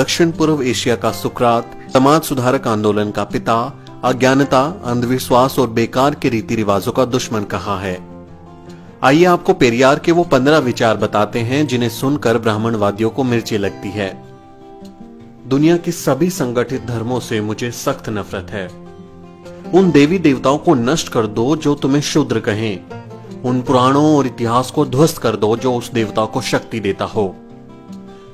दक्षिण पूर्व एशिया का सुकरात, समाज सुधारक आंदोलन का पिता, अज्ञानता, अंधविश्वास और बेकार के रीति रिवाजों का दुश्मन कहा है। आइए आपको पेरियार के वो 15 विचार बताते हैं जिन्हें सुनकर ब्राह्मणवादियों को मिर्ची लगती है। दुनिया के सभी संगठित धर्मों से मुझे सख्त नफरत है। उन देवी देवताओं को नष्ट कर दो जो तुम्हें शूद्र कहें। उन पुराणों और इतिहास को ध्वस्त कर दो जो उस देवता को शक्ति देता हो।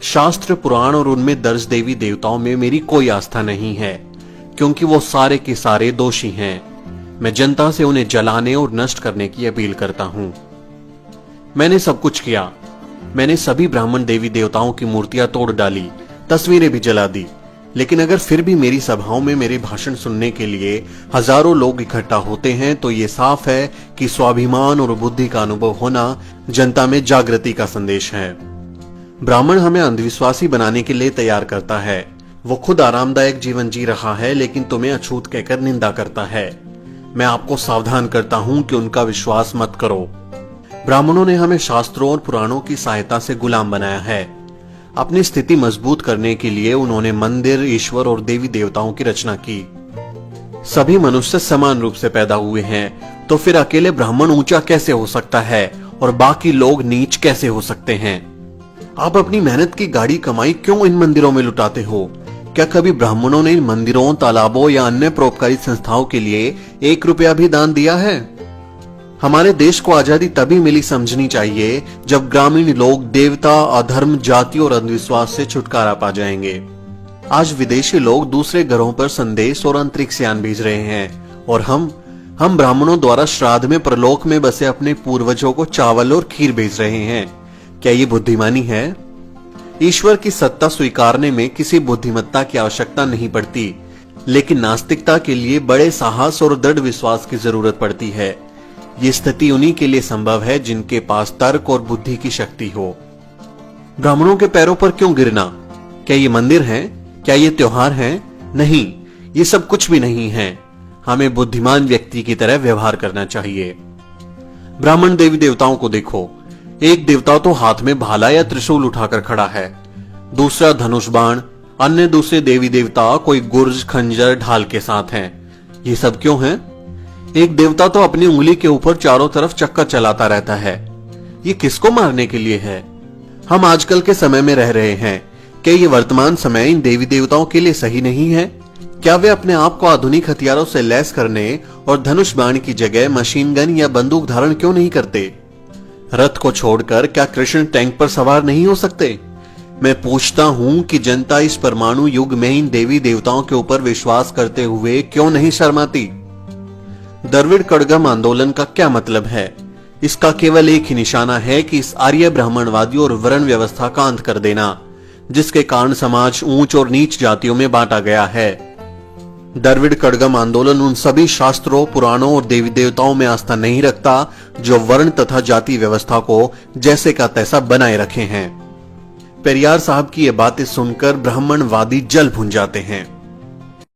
शास्त्र, पुराण और उनमें दर्ज देवी देवताओं में मेरी कोई आस्था नहीं है, क्योंकि वो सारे के सारे दोषी हैं। मैं जनता से उन्हें जलाने और नष्ट करने की अपील करता हूं। मैंने सब कुछ किया। मैंने सभी ब्राह्मण देवी देवताओं की मूर्तियां तोड़ डाली, तस्वीरें भी जला दी। लेकिन अगर फिर भी मेरी सभाओं में मेरे भाषण सुनने के लिए हजारों लोग इकट्ठा होते हैं तो ये साफ है कि स्वाभिमान और बुद्धि का अनुभव होना जनता में जागृति का संदेश है। ब्राह्मण हमें अंधविश्वासी बनाने के लिए तैयार करता है। वो खुद आरामदायक जीवन जी रहा है लेकिन तुम्हें अछूत कहकर निंदा करता है। मैं आपको सावधान करता हूं कि उनका विश्वास मत करो। ब्राह्मणों ने हमें शास्त्रों और पुराणों की सहायता से गुलाम बनाया है। अपनी स्थिति मजबूत करने के लिए उन्होंने मंदिर, ईश्वर और देवी देवताओं की रचना की। सभी मनुष्य समान रूप से पैदा हुए हैं, तो फिर अकेले ब्राह्मण ऊंचा कैसे हो सकता है और बाकी लोग नीच कैसे हो सकते हैं? आप अपनी मेहनत की गाड़ी कमाई क्यों इन मंदिरों में लुटाते हो? क्या कभी ब्राह्मणों ने इन मंदिरों, तालाबों या अन्य परोपकारी संस्थाओं के लिए 1 रुपया भी दान दिया है? हमारे देश को आजादी तभी मिली समझनी चाहिए जब ग्रामीण लोग देवता, अधर्म, जाति और अंधविश्वास से छुटकारा पा जाएंगे। आज विदेशी लोग दूसरे ग्रहों पर संदेश और अंतरिक्ष यान भेज रहे हैं और हम ब्राह्मणों द्वारा श्राद्ध में परलोक में बसे अपने पूर्वजों को चावल और खीर भेज रहे हैं। क्या ये बुद्धिमानी है? ईश्वर की सत्ता स्वीकारने में किसी बुद्धिमत्ता की आवश्यकता नहीं पड़ती, लेकिन नास्तिकता के लिए बड़े साहस और दृढ़ विश्वास की जरूरत पड़ती है। ये स्थिति उन्हीं के लिए संभव है जिनके पास तर्क और बुद्धि की शक्ति हो। ब्राह्मणों के पैरों पर क्यों गिरना? क्या ये मंदिर हैं? क्या ये त्योहार हैं? नहीं, ये सब कुछ भी नहीं है। हमें बुद्धिमान व्यक्ति की तरह व्यवहार करना चाहिए। ब्राह्मण देवी देवताओं को देखो। एक देवता तो हाथ में भाला या त्रिशूल उठाकर खड़ा है, दूसरा धनुष बाण, अन्य दूसरे देवी देवता कोई गुर्ज, खंजर, ढाल के साथ हैं। ये सब क्यों है? एक देवता तो अपनी उंगली के ऊपर चारों तरफ चक्कर चलाता रहता है। ये किसको मारने के लिए है? हम आजकल के समय में रह रहे हैं। क्या ये वर्तमान समय इन देवी देवताओं के लिए सही नहीं है? क्या वे अपने आप को आधुनिक हथियारों से लैस करने और धनुष बाण की जगह मशीन गन या बंदूक धारण क्यों नहीं करते? रथ को छोड़कर क्या कृष्ण टैंक पर सवार नहीं हो सकते? मैं पूछता हूं कि जनता इस परमाणु युग में इन देवी देवताओं के ऊपर विश्वास करते हुए क्यों नहीं शर्माती? द्रविड़ कड़गम आंदोलन का क्या मतलब है? इसका केवल एक ही निशाना है कि इस आर्य ब्राह्मणवादी और वर्ण व्यवस्था का अंत कर देना, जिसके कारण समाज ऊंच और नीच जातियों में बांटा गया है। द्रविड़ कड़गम आंदोलन उन सभी शास्त्रों, पुराणों और देवी देवताओं में आस्था नहीं रखता जो वर्ण तथा जाति व्यवस्था को जैसे का तैसा बनाए रखे हैं। पेरियार साहब की ये बातें सुनकर ब्राह्मणवादी जल भुन जाते हैं।